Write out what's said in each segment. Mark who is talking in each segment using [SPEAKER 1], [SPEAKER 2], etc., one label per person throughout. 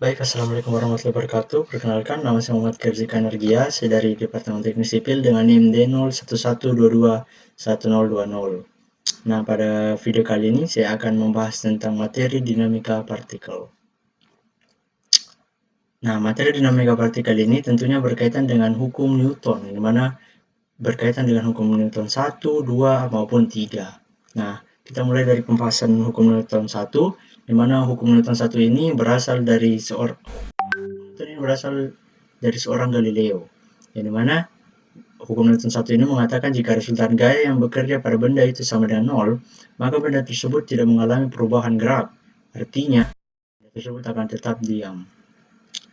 [SPEAKER 1] Baik, Assalamualaikum warahmatullahi wabarakatuh. Perkenalkan, nama saya Muhammad Kerzika Energia, saya dari Departemen Teknik Sipil dengan NIM D01121020. Nah, pada video kali ini saya akan membahas tentang materi dinamika partikel. Nah, materi dinamika partikel ini tentunya berkaitan dengan hukum Newton, di mana berkaitan dengan hukum Newton 1, 2, maupun 3. Nah, kita mulai dari pembahasan hukum Newton 1, di mana hukum Newton 1 ini berasal dari seorang Galileo, yang dimana hukum Newton 1 ini mengatakan jika resultan gaya yang bekerja pada benda itu sama dengan 0, maka benda tersebut tidak mengalami perubahan gerak. Artinya, benda tersebut akan tetap diam.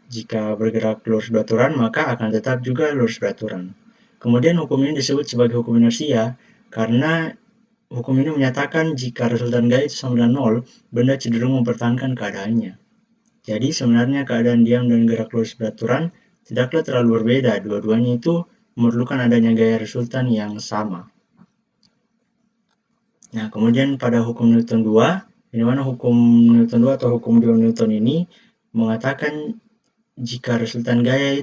[SPEAKER 1] Jika bergerak lurus beraturan, maka akan tetap juga lurus beraturan. Kemudian hukum ini disebut sebagai hukum inersia karena hukum ini menyatakan jika resultan gaya itu sama dengan 0, benda cenderung mempertahankan keadaannya. Jadi sebenarnya keadaan diam dan gerak lurus beraturan tidaklah terlalu berbeda, dua-duanya itu memerlukan adanya gaya resultan yang sama. Nah, kemudian pada hukum Newton 2, di mana hukum Newton 2 atau hukum 2 Newton ini mengatakan jika resultan gaya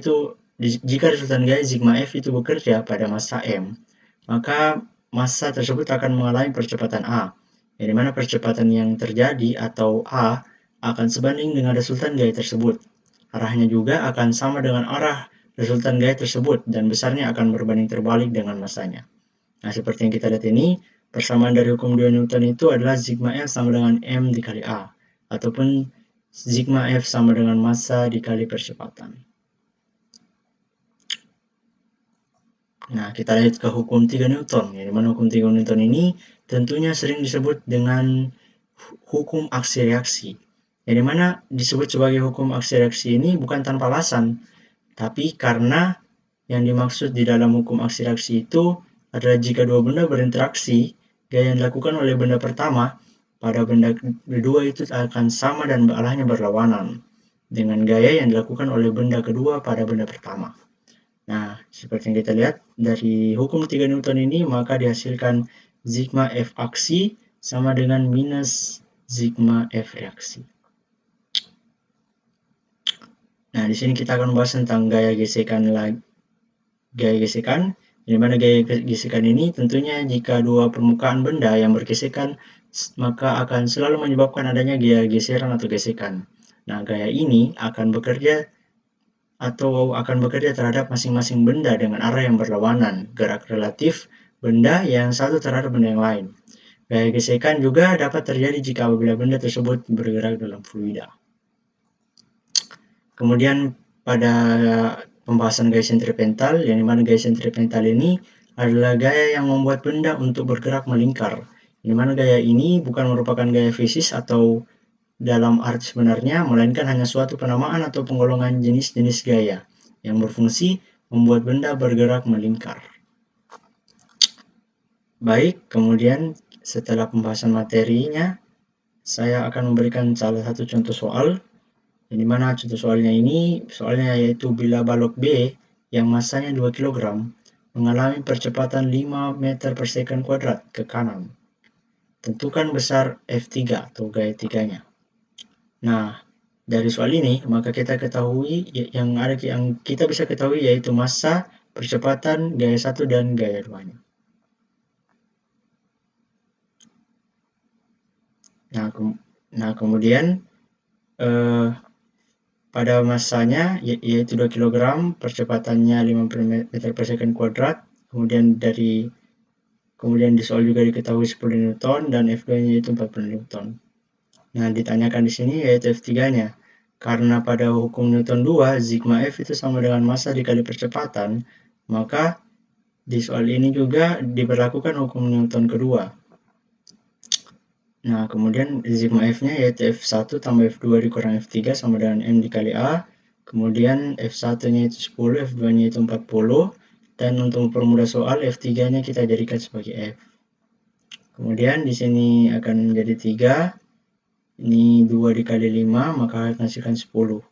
[SPEAKER 1] sigma F itu bekerja pada massa M, maka massa tersebut akan mengalami percepatan A, yang dimana percepatan yang terjadi atau A akan sebanding dengan resultan gaya tersebut. Arahnya juga akan sama dengan arah resultan gaya tersebut dan besarnya akan berbanding terbalik dengan massanya. Nah, seperti yang kita lihat ini, persamaan dari hukum 2 Newton itu adalah sigma F sama dengan M dikali A, ataupun sigma F sama dengan massa dikali percepatan. Nah, kita lihat ke hukum 3 Newton, yang dimana hukum 3 Newton ini tentunya sering disebut dengan hukum aksi reaksi. Yang dimana disebut sebagai hukum aksi reaksi ini bukan tanpa alasan, tapi karena yang dimaksud di dalam hukum aksi reaksi itu adalah jika dua benda berinteraksi, gaya yang dilakukan oleh benda pertama pada benda kedua itu akan sama dan arahnya berlawanan dengan gaya yang dilakukan oleh benda kedua pada benda pertama. Nah, seperti yang kita lihat dari hukum 3 Newton ini, maka dihasilkan sigma F aksi sama dengan minus sigma F reaksi. Nah, di sini kita akan membahas tentang gaya gesekan, di mana gaya gesekan ini tentunya jika dua permukaan benda yang bergesekan, maka akan selalu menyebabkan adanya gaya geseran atau gesekan. Nah, gaya ini akan bekerja terhadap masing-masing benda dengan arah yang berlawanan, gerak relatif benda yang satu terhadap benda yang lain. Gaya gesekan juga dapat terjadi jika apabila benda tersebut bergerak dalam fluida. Kemudian pada pembahasan gaya sentripetal, yang dimana gaya sentripetal ini adalah gaya yang membuat benda untuk bergerak melingkar. Yang dimana gaya ini bukan merupakan gaya fisis atau dalam arti sebenarnya, melainkan hanya suatu penamaan atau penggolongan jenis-jenis gaya yang berfungsi membuat benda bergerak melingkar. Baik, kemudian setelah pembahasan materinya, saya akan memberikan salah satu contoh soal, yang dimana contoh soalnya yaitu bila balok B yang massanya 2 kg mengalami percepatan 5 meter per second kuadrat ke kanan. Tentukan besar F3 atau gaya 3-nya. Nah, dari soal ini maka kita ketahui yang kita bisa ketahui yaitu massa, percepatan, gaya 1 dan gaya 2-nya. Nah, kemudian pada massanya yaitu 2 kg, percepatannya 50 meter per second kuadrat, kemudian di soal juga diketahui 10 Newton dan F2-nya yaitu 40 Newton. Nah, ditanyakan di sini yaitu F3-nya. Karena pada hukum Newton 2, sigma F itu sama dengan massa dikali percepatan, maka di soal ini juga diberlakukan hukum Newton kedua. Nah, kemudian sigma F-nya yaitu F1 tambah F2 dikurang F3 sama dengan M dikali A. Kemudian F1-nya itu 10, F2-nya itu 40. Dan untuk mempermudah soal, F3-nya kita jadikan sebagai F. Kemudian di sini akan menjadi 3. Ini 2 dikali 5, maka akan menghasilkan 10.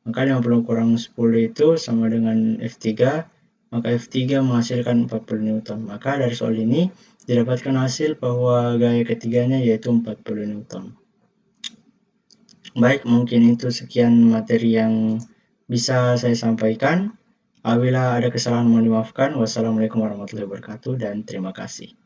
[SPEAKER 1] Maka 50 kurang 10 itu sama dengan F3, maka F3 menghasilkan 40 Newton. Maka dari soal ini didapatkan hasil bahwa gaya ketiganya yaitu 40 Newton. Baik, mungkin itu sekian materi yang bisa saya sampaikan. Apabila ada kesalahan mohon dimaafkan. Wassalamualaikum warahmatullahi wabarakatuh dan terima kasih.